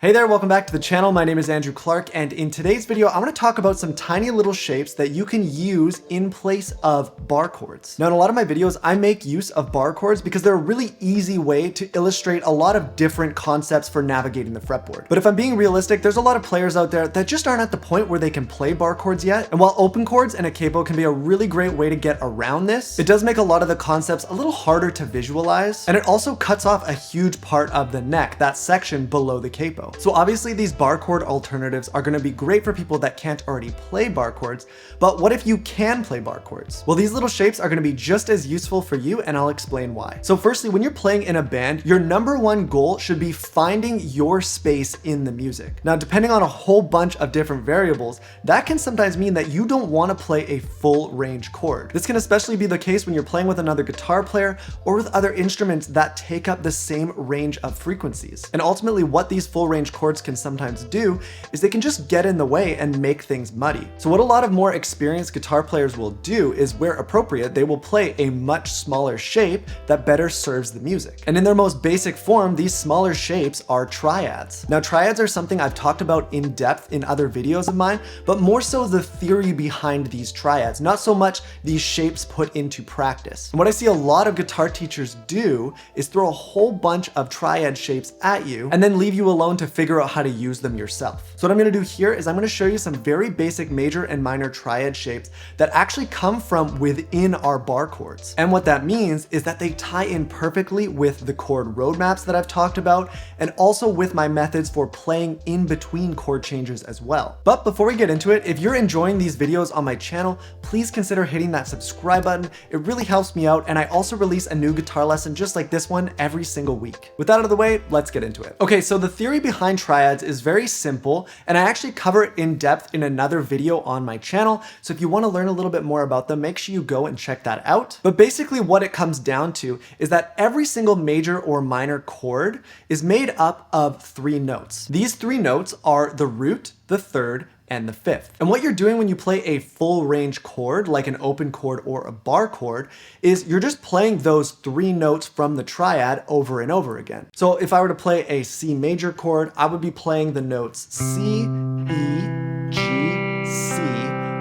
Hey there, welcome back to the channel. My name is Andrew Clark, and in today's video, I want to talk about some tiny little shapes that you can use in place of bar chords. Now, in a lot of my videos, I make use of bar chords because they're a really easy way to illustrate a lot of different concepts for navigating the fretboard. But if I'm being realistic, there's a lot of players out there that just aren't at the point where they can play bar chords yet. And while open chords and a capo can be a really great way to get around this, it does make a lot of the concepts a little harder to visualize. And it also cuts off a huge part of the neck, that section below the capo. So obviously these bar chord alternatives are going to be great for people that can't already play bar chords, but what if you can play bar chords? Well, these little shapes are going to be just as useful for you, and I'll explain why. So firstly, when you're playing in a band, your number one goal should be finding your space in the music. Now, depending on a whole bunch of different variables, that can sometimes mean that you don't want to play a full range chord. This can especially be the case when you're playing with another guitar player or with other instruments that take up the same range of frequencies. And ultimately, what these full range chords can sometimes do is they can just get in the way and make things muddy. So what a lot of more experienced guitar players will do is, where appropriate, they will play a much smaller shape that better serves the music. And in their most basic form, these smaller shapes are triads. Now, triads are something I've talked about in depth in other videos of mine, but more so the theory behind these triads, not so much these shapes put into practice. And what I see a lot of guitar teachers do is throw a whole bunch of triad shapes at you and then leave you alone to figure out how to use them yourself. So what I'm going to do here is I'm going to show you some very basic major and minor triad shapes that actually come from within our bar chords. And what that means is that they tie in perfectly with the chord roadmaps that I've talked about, and also with my methods for playing in between chord changes as well. But before we get into it, if you're enjoying these videos on my channel, please consider hitting that subscribe button. It really helps me out, and I also release a new guitar lesson just like this one every single week. With that out of the way, let's get into it. Okay, so the theory behind triads is very simple, and I actually cover it in depth in another video on my channel. So if you want to learn a little bit more about them, make sure you go and check that out. But basically what it comes down to is that every single major or minor chord is made up of three notes. These three notes are the root, the third, and the fifth. And what you're doing when you play a full range chord, like an open chord or a bar chord, is you're just playing those three notes from the triad over and over again. So if I were to play a C major chord, I would be playing the notes C, E, G, C,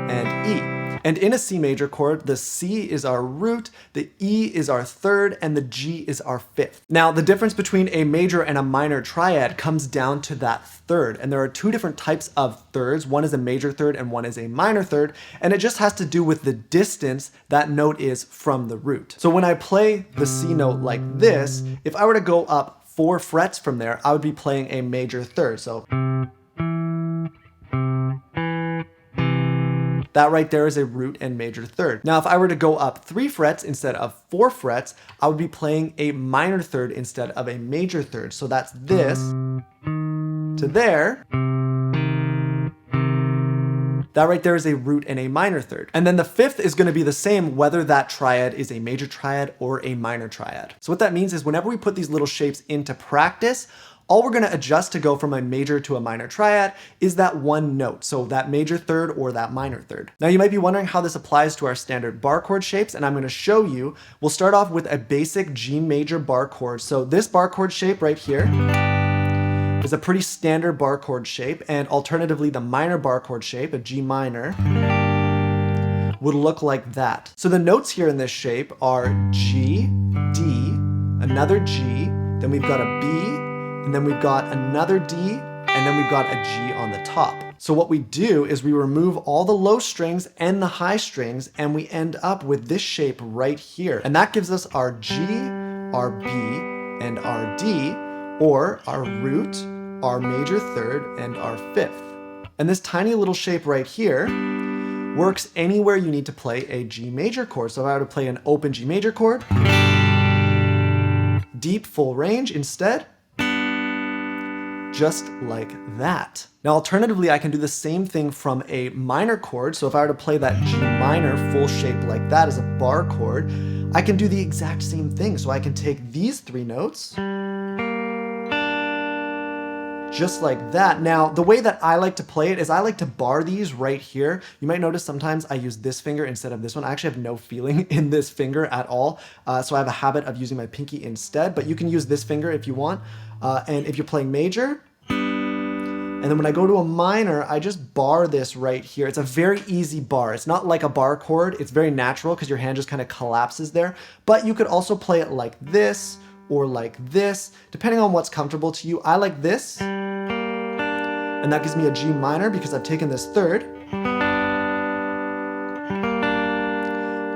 and E. And in a C major chord, the C is our root, the E is our third, and the G is our fifth. Now, the difference between a major and a minor triad comes down to that third. And there are two different types of thirds. One is a major third and one is a minor third. And it just has to do with the distance that note is from the root. So when I play the C note like this, if I were to go up 4 frets from there, I would be playing a major third. So that right there is a root and major third. Now, if I were to go up 3 frets instead of 4 frets, I would be playing a minor third instead of a major third. So that's this to there. That right there is a root and a minor third. And then the fifth is going to be the same whether that triad is a major triad or a minor triad. So what that means is whenever we put these little shapes into practice, all we're going to adjust to go from a major to a minor triad is that one note. So that major third or that minor third. Now you might be wondering how this applies to our standard bar chord shapes, and I'm going to show you. We'll start off with a basic G major bar chord. So this bar chord shape right here is a pretty standard bar chord shape, and alternatively the minor bar chord shape, a G minor, would look like that. So the notes here in this shape are G, D, another G, then we've got a B, and then we've got another D, and then we've got a G on the top. So what we do is we remove all the low strings and the high strings, and we end up with this shape right here. And that gives us our G, our B, and our D, or our root, our major third, and our fifth. And this tiny little shape right here works anywhere you need to play a G major chord. So if I were to play an open G major chord, deep full range instead, just like that. Now, alternatively, I can do the same thing from a minor chord. So if I were to play that G minor full shape like that as a bar chord, I can do the exact same thing. So I can take these 3 notes, just like that. Now, the way that I like to play it is I like to bar these right here. You might notice sometimes I use this finger instead of this one. I actually have no feeling in this finger at all. So I have a habit of using my pinky instead, but you can use this finger if you want. And if you're playing major, And then when I go to a minor, I just bar this right here. It's a very easy bar. It's not like a bar chord. It's very natural because your hand just kind of collapses there. But you could also play it like this or like this, depending on what's comfortable to you. I like this. And that gives me a G minor because I've taken this third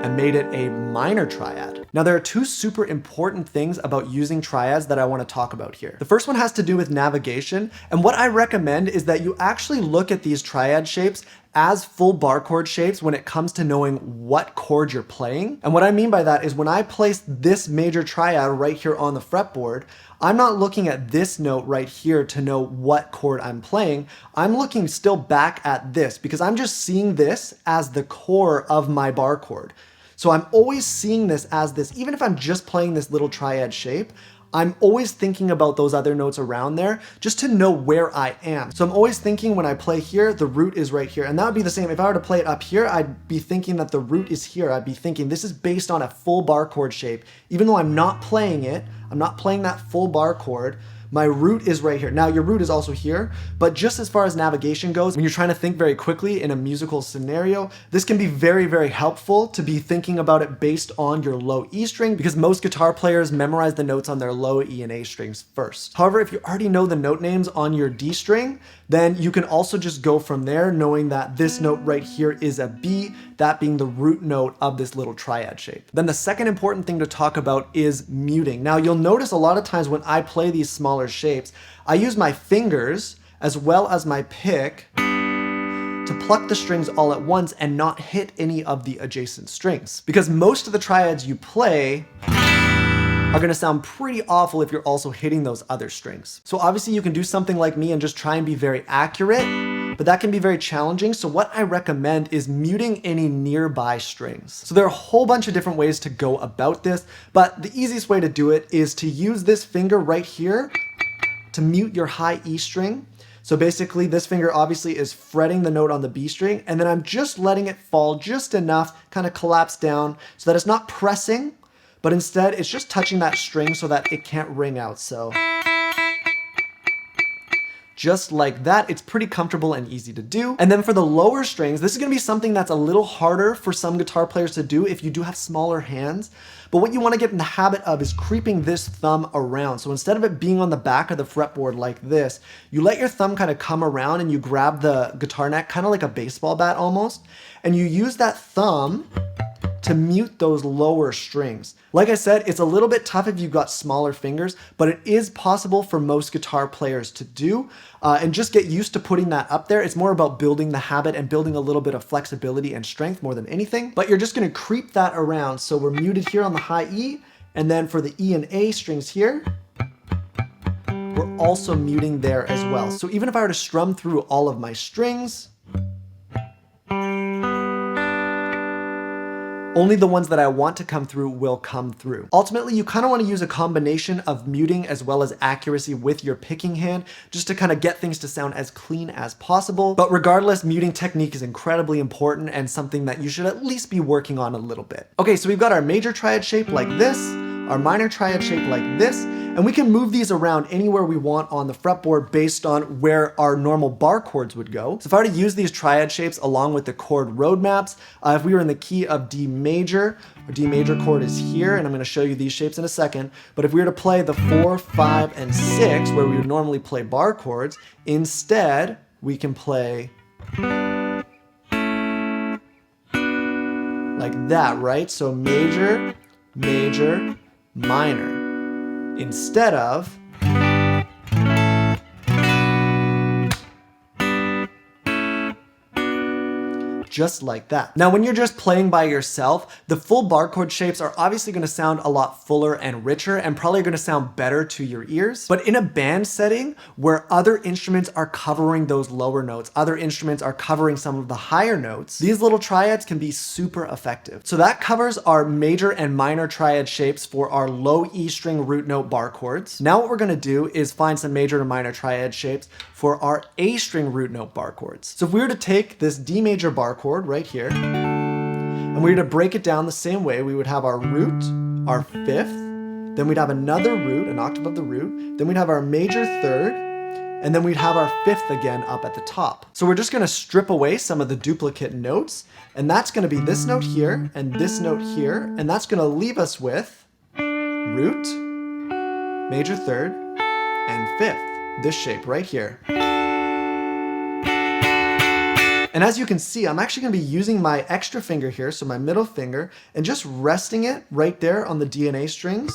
and made it a minor triad. Now there are two super important things about using triads that I want to talk about here. The first one has to do with navigation, and what I recommend is that you actually look at these triad shapes as full bar chord shapes when it comes to knowing what chord you're playing. And what I mean by that is when I place this major triad right here on the fretboard, I'm not looking at this note right here to know what chord I'm playing. I'm looking still back at this because I'm just seeing this as the core of my bar chord. So I'm always seeing this as this, even if I'm just playing this little triad shape, I'm always thinking about those other notes around there just to know where I am. So I'm always thinking when I play here, the root is right here. And that would be the same. If I were to play it up here, I'd be thinking that the root is here. I'd be thinking this is based on a full bar chord shape. Even though I'm not playing it, I'm not playing that full bar chord, my root is right here. Now your root is also here, but just as far as navigation goes, when you're trying to think very quickly in a musical scenario, this can be very, very helpful to be thinking about it based on your low E string because most guitar players memorize the notes on their low E and A strings first. However, if you already know the note names on your D string, then you can also just go from there knowing that this note right here is a B, that being the root note of this little triad shape. Then the second important thing to talk about is muting. Now you'll notice a lot of times when I play these smaller shapes, I use my fingers as well as my pick to pluck the strings all at once and not hit any of the adjacent strings. Because most of the triads you play are gonna sound pretty awful if you're also hitting those other strings. So obviously you can do something like me and just try and be very accurate, but that can be very challenging. So what I recommend is muting any nearby strings. So there are a whole bunch of different ways to go about this, but the easiest way to do it is to use this finger right here to mute your high E string. So basically this finger obviously is fretting the note on the B string, and then I'm just letting it fall just enough, kind of collapse down so that it's not pressing, but instead it's just touching that string so that it can't ring out. So just like that, it's pretty comfortable and easy to do. And then for the lower strings, this is gonna be something that's a little harder for some guitar players to do if you do have smaller hands. But what you wanna get in the habit of is creeping this thumb around. So instead of it being on the back of the fretboard like this, you let your thumb kind of come around and you grab the guitar neck, kind of like a baseball bat almost, and you use that thumb to mute those lower strings. Like I said, it's a little bit tough if you've got smaller fingers, but it is possible for most guitar players to do, and just get used to putting that up there. It's more about building the habit and building a little bit of flexibility and strength more than anything, but you're just gonna creep that around. So we're muted here on the high E, and then for the E and A strings here, we're also muting there as well. So even if I were to strum through all of my strings, only the ones that I want to come through will come through. Ultimately, you kind of want to use a combination of muting as well as accuracy with your picking hand, just to kind of get things to sound as clean as possible. But regardless, muting technique is incredibly important and something that you should at least be working on a little bit. Okay, so we've got our major triad shape like this, our minor triad shape like this, and we can move these around anywhere we want on the fretboard based on where our normal bar chords would go. So if I were to use these triad shapes along with the chord roadmaps, if we were in the key of D major, our D major chord is here, and I'm gonna show you these shapes in a second, but if we were to play the 4, 5, and 6, where we would normally play bar chords, instead, we can play like that, right? So major, major, minor, instead of just like that. Now, when you're just playing by yourself, the full bar chord shapes are obviously gonna sound a lot fuller and richer and probably gonna sound better to your ears. But in a band setting where other instruments are covering those lower notes, other instruments are covering some of the higher notes, these little triads can be super effective. So that covers our major and minor triad shapes for our low E string root note bar chords. Now what we're gonna do is find some major and minor triad shapes for our A string root note bar chords. So if we were to take this D major bar chord right here, and we were to break it down the same way, we would have our root, our fifth, then we'd have another root, an octave of the root, then we'd have our major third, and then we'd have our fifth again up at the top. So we're just gonna strip away some of the duplicate notes, and that's gonna be this note here, and this note here, and that's gonna leave us with root, major third, and fifth, this shape right here. And as you can see, I'm actually gonna be using my extra finger here, so my middle finger, and just resting it right there on the DNA strings,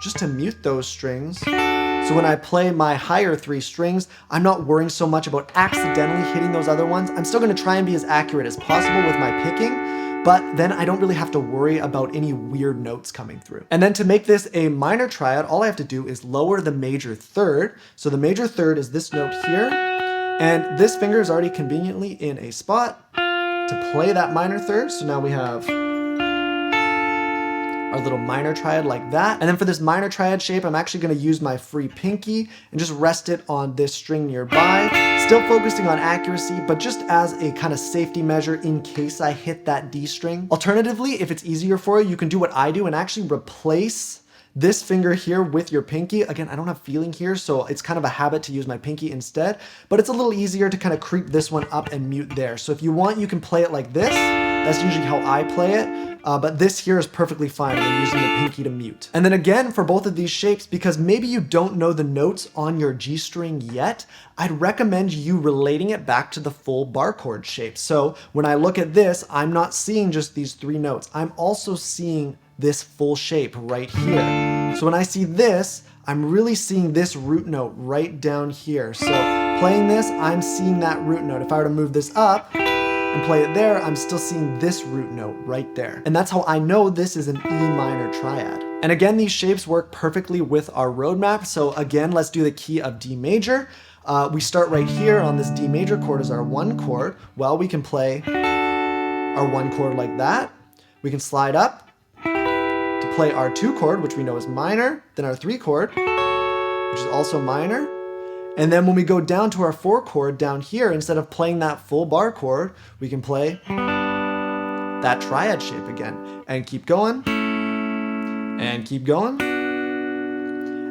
just to mute those strings. So when I play my higher 3 strings, I'm not worrying so much about accidentally hitting those other ones. I'm still gonna try and be as accurate as possible with my picking, but then I don't really have to worry about any weird notes coming through. And then to make this a minor triad, all I have to do is lower the major third. So the major third is this note here, and this finger is already conveniently in a spot to play that minor third. So now we have our little minor triad like that. And then for this minor triad shape, I'm actually gonna use my free pinky and just rest it on this string nearby. Still focusing on accuracy, but just as a kind of safety measure in case I hit that D string. Alternatively, if it's easier for you, you can do what I do and actually replace this finger here with your pinky. Again, I don't have feeling here, so it's kind of a habit to use my pinky instead, but it's a little easier to kind of creep this one up and mute there. So if you want, you can play it like this. That's usually how I play it, but this here is perfectly fine. I'm using the pinky to mute. And then again, for both of these shapes, because maybe you don't know the notes on your G string yet, I'd recommend you relating it back to the full bar chord shape. So when I look at this, I'm not seeing just these 3 notes. I'm also seeing this full shape right here. So when I see this, I'm really seeing this root note right down here. So playing this, I'm seeing that root note. If I were to move this up and play it there, I'm still seeing this root note right there. And that's how I know this is an E minor triad. And again, these shapes work perfectly with our roadmap. So again, let's do the key of D major. We start right here on this D major chord as our 1 chord. Well, we can play our 1 chord like that. We can slide up to play our 2 chord, which we know is minor, then our 3 chord, which is also minor. And then when we go down to our 4 chord down here, instead of playing that full bar chord, we can play that triad shape again and keep going and keep going.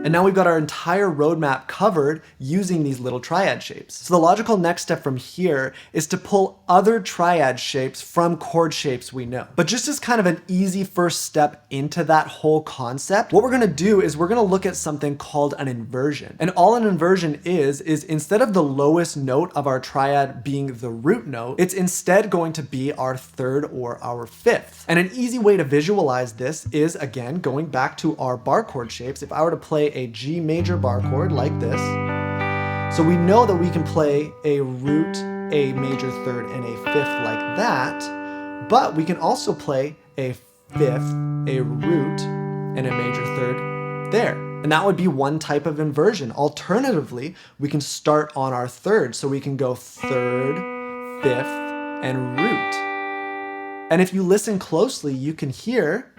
And now we've got our entire roadmap covered using these little triad shapes. So the logical next step from here is to pull other triad shapes from chord shapes we know. But just as kind of an easy first step into that whole concept, what we're gonna do is we're gonna look at something called an inversion. And all an inversion is instead of the lowest note of our triad being the root note, it's instead going to be our 3rd or our 5th. And an easy way to visualize this is, again, going back to our bar chord shapes. If I were to play a G major bar chord like this, so we know that we can play a root, a major third, and a 5th like that, but we can also play a 5th, a root, and a major third there. And that would be one type of inversion. Alternatively, we can start on our 3rd, so we can go 3rd, 5th, and root. And if you listen closely, you can hear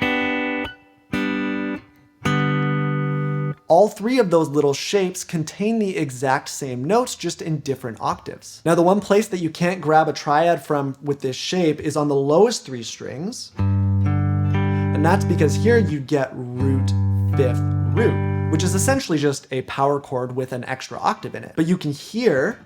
all 3 of those little shapes contain the exact same notes, just in different octaves. Now, the one place that you can't grab a triad from with this shape is on the lowest 3 strings. And that's because here you get root, 5th, root, which is essentially just a power chord with an extra octave in it. But you can hear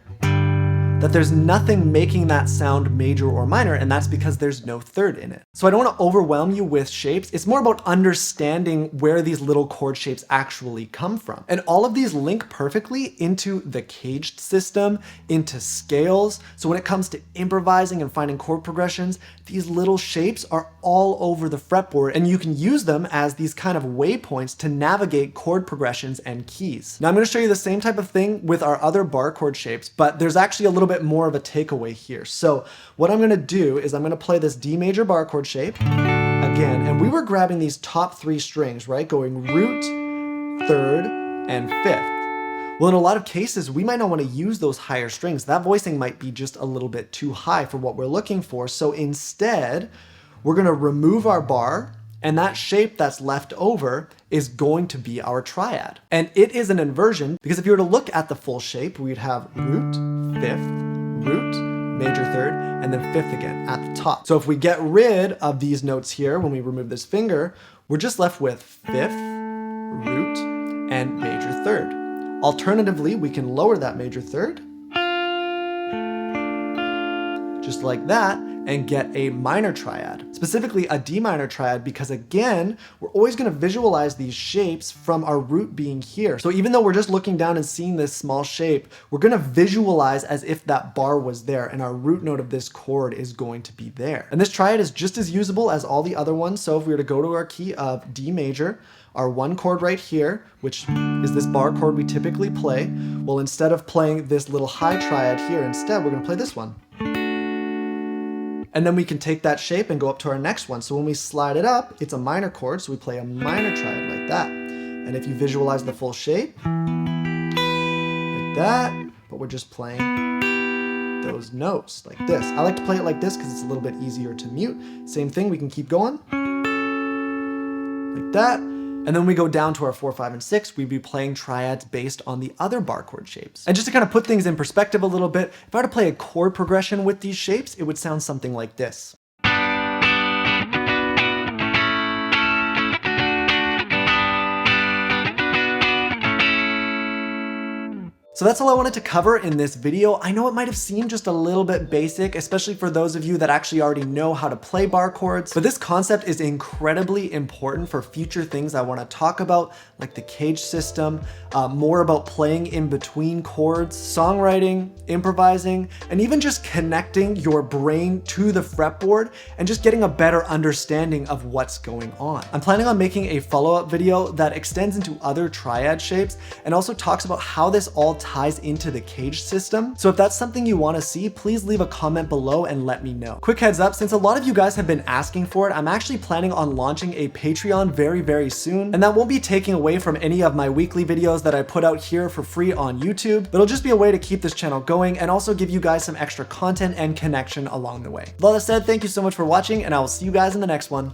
that there's nothing making that sound major or minor, and that's because there's no 3rd in it. So I don't want to overwhelm you with shapes. It's more about understanding where these little chord shapes actually come from. And all of these link perfectly into the caged system, into scales. So when it comes to improvising and finding chord progressions, these little shapes are all over the fretboard, and you can use them as these kind of waypoints to navigate chord progressions and keys. Now I'm going to show you the same type of thing with our other bar chord shapes, but there's actually a little bit more of a takeaway here. So what I'm going to do is I'm going to play this D major bar chord shape again, and we were grabbing these top 3 strings, right? Going root, 3rd, and 5th. Well, in a lot of cases, we might not want to use those higher strings. That voicing might be just a little bit too high for what we're looking for. So instead, we're going to remove our bar, and that shape that's left over is going to be our triad. And it is an inversion because if you were to look at the full shape, we'd have root, 5th, root, major 3rd, and then 5th again at the top. So if we get rid of these notes here, when we remove this finger, we're just left with 5th, root, and major 3rd. Alternatively, we can lower that major third, just like that, and get a minor triad, specifically a D minor triad, because again, we're always going to visualize these shapes from our root being here. So even though we're just looking down and seeing this small shape, we're going to visualize as if that bar was there and our root note of this chord is going to be there. And this triad is just as usable as all the other ones. So if we were to go to our key of D major, our one chord right here, which is this bar chord we typically play, well, instead of playing this little high triad here, instead we're going to play this one. And then we can take that shape and go up to our next one. So when we slide it up, it's a minor chord, so we play a minor triad like that. And if you visualize the full shape, like that, but we're just playing those notes like this. I like to play it like this because it's a little bit easier to mute. Same thing, we can keep going like that. And then we go down to our 4, 5, and 6, we'd be playing triads based on the other bar chord shapes. And just to kind of put things in perspective a little bit, if I were to play a chord progression with these shapes, it would sound something like this. So that's all I wanted to cover in this video. I know it might have seemed just a little bit basic, especially for those of you that actually already know how to play bar chords, but this concept is incredibly important for future things I want to talk about, like the cage system, more about playing in between chords, songwriting, improvising, and even just connecting your brain to the fretboard and just getting a better understanding of what's going on. I'm planning on making a follow-up video that extends into other triad shapes and also talks about how this all ties into the cage system. So if that's something you want to see, please leave a comment below and let me know. Quick heads up, since a lot of you guys have been asking for it, I'm actually planning on launching a Patreon very, very soon. And that won't be taking away from any of my weekly videos that I put out here for free on YouTube, but it'll just be a way to keep this channel going and also give you guys some extra content and connection along the way. With all that said, thank you so much for watching, and I will see you guys in the next one.